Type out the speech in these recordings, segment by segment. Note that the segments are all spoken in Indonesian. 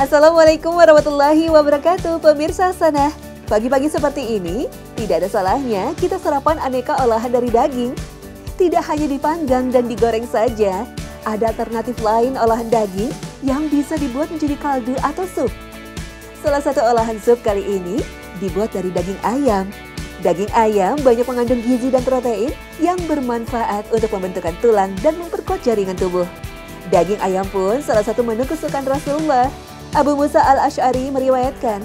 Assalamualaikum warahmatullahi wabarakatuh, pemirsa Sanah. Pagi-pagi seperti ini, tidak ada salahnya kita sarapan aneka olahan dari daging. Tidak hanya dipanggang dan digoreng saja, ada alternatif lain olahan daging yang bisa dibuat menjadi kaldu atau sup. Salah satu olahan sup kali ini dibuat dari daging ayam. Daging ayam banyak mengandung gizi dan protein yang bermanfaat untuk pembentukan tulang dan memperkuat jaringan tubuh. Daging ayam pun salah satu menu kesukaan Rasulullah. Abu Musa al-Asy'ari meriwayatkan,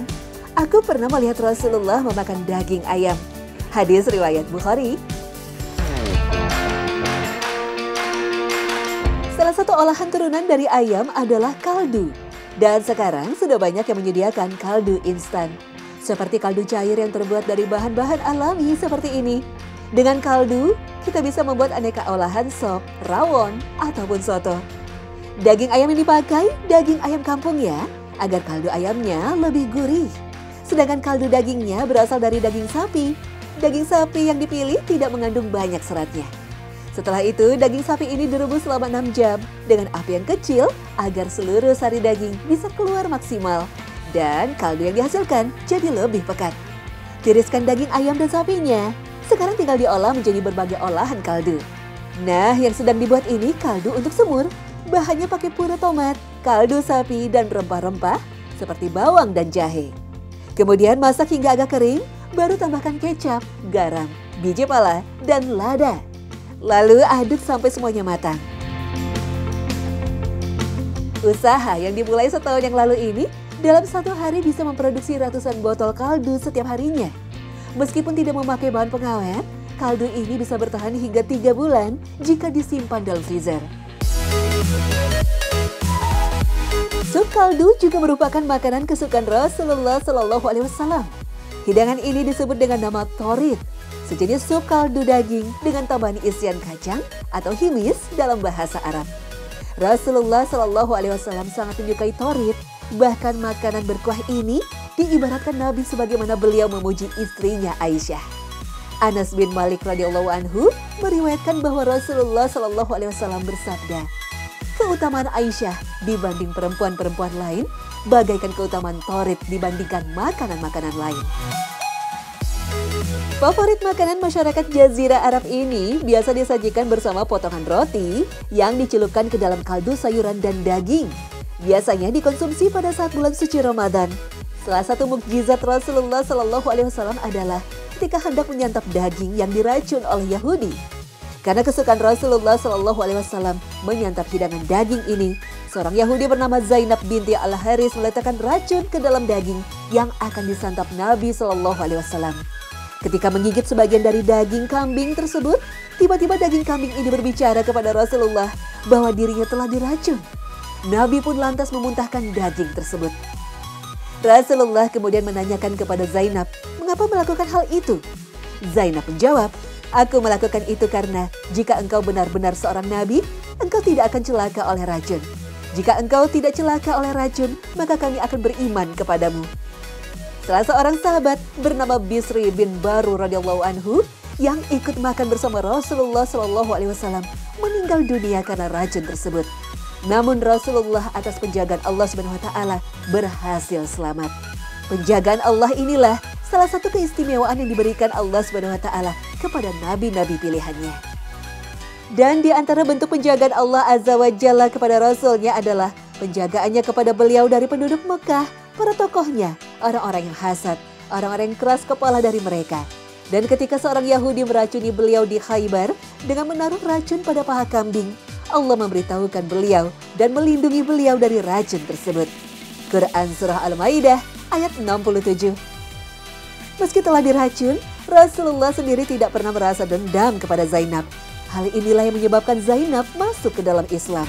"Aku pernah melihat Rasulullah memakan daging ayam." Hadis riwayat Bukhari. Salah satu olahan turunan dari ayam adalah kaldu. Dan sekarang sudah banyak yang menyediakan kaldu instan. Seperti kaldu cair yang terbuat dari bahan-bahan alami seperti ini. Dengan kaldu, kita bisa membuat aneka olahan sop, rawon, ataupun soto. Daging ayam yang dipakai, daging ayam kampung ya, agar kaldu ayamnya lebih gurih. Sedangkan kaldu dagingnya berasal dari daging sapi. Daging sapi yang dipilih tidak mengandung banyak seratnya. Setelah itu, daging sapi ini direbus selama 6 jam dengan api yang kecil agar seluruh sari daging bisa keluar maksimal. Dan kaldu yang dihasilkan jadi lebih pekat. Tiriskan daging ayam dan sapinya. Sekarang tinggal diolah menjadi berbagai olahan kaldu. Nah, yang sedang dibuat ini kaldu untuk semur. Bahannya pakai puré tomat, kaldu sapi, dan rempah-rempah seperti bawang dan jahe. Kemudian masak hingga agak kering, baru tambahkan kecap, garam, biji pala, dan lada. Lalu aduk sampai semuanya matang. Usaha yang dimulai setahun yang lalu ini, dalam satu hari bisa memproduksi ratusan botol kaldu setiap harinya. Meskipun tidak memakai bahan pengawet, kaldu ini bisa bertahan hingga 3 bulan jika disimpan dalam freezer. Sup kaldu juga merupakan makanan kesukaan Rasulullah SAW. Hidangan ini disebut dengan nama torit, sejenis sup kaldu daging dengan tambahan isian kacang atau himis dalam bahasa Arab. Rasulullah SAW sangat menyukai torit, bahkan makanan berkuah ini diibaratkan Nabi sebagaimana beliau memuji istrinya Aisyah. Anas bin Malik radhiyallahu anhu meriwayatkan bahwa Rasulullah SAW bersabda, "Keutamaan Aisyah dibanding perempuan-perempuan lain bagaikan keutamaan torit dibandingkan makanan-makanan lain." Favorit makanan masyarakat Jazirah Arab ini biasa disajikan bersama potongan roti yang dicelupkan ke dalam kaldu sayuran dan daging. Biasanya dikonsumsi pada saat bulan suci Ramadan. Salah satu mukjizat Rasulullah SAW adalah ketika hendak menyantap daging yang diracun oleh Yahudi. Karena kesukaan Rasulullah SAW menyantap hidangan daging ini, seorang Yahudi bernama Zainab binti Al-Haris meletakkan racun ke dalam daging yang akan disantap Nabi SAW. Ketika menggigit sebagian dari daging kambing tersebut, tiba-tiba daging kambing ini berbicara kepada Rasulullah bahwa dirinya telah diracun. Nabi pun lantas memuntahkan daging tersebut. Rasulullah kemudian menanyakan kepada Zainab, mengapa melakukan hal itu? Zainab menjawab, "Aku melakukan itu karena jika engkau benar-benar seorang nabi, engkau tidak akan celaka oleh racun. Jika engkau tidak celaka oleh racun, maka kami akan beriman kepadamu." Salah seorang sahabat bernama Bisri bin Baru radhiyallahu anhu yang ikut makan bersama Rasulullah SAW meninggal dunia karena racun tersebut. Namun Rasulullah atas penjagaan Allah SWT berhasil selamat. Penjagaan Allah inilah salah satu keistimewaan yang diberikan Allah SWT kepada nabi-nabi pilihannya. Dan di antara bentuk penjagaan Allah Azza wa Jalla kepada Rasulnya adalah penjagaannya kepada beliau dari penduduk Mekah, para tokohnya, orang-orang yang hasad, orang-orang yang keras kepala dari mereka. Dan ketika seorang Yahudi meracuni beliau di Khaybar dengan menaruh racun pada paha kambing, Allah memberitahukan beliau dan melindungi beliau dari racun tersebut. Quran Surah Al-Maidah ayat 67. Meski telah diracun, Rasulullah sendiri tidak pernah merasa dendam kepada Zainab. Hal inilah yang menyebabkan Zainab masuk ke dalam Islam.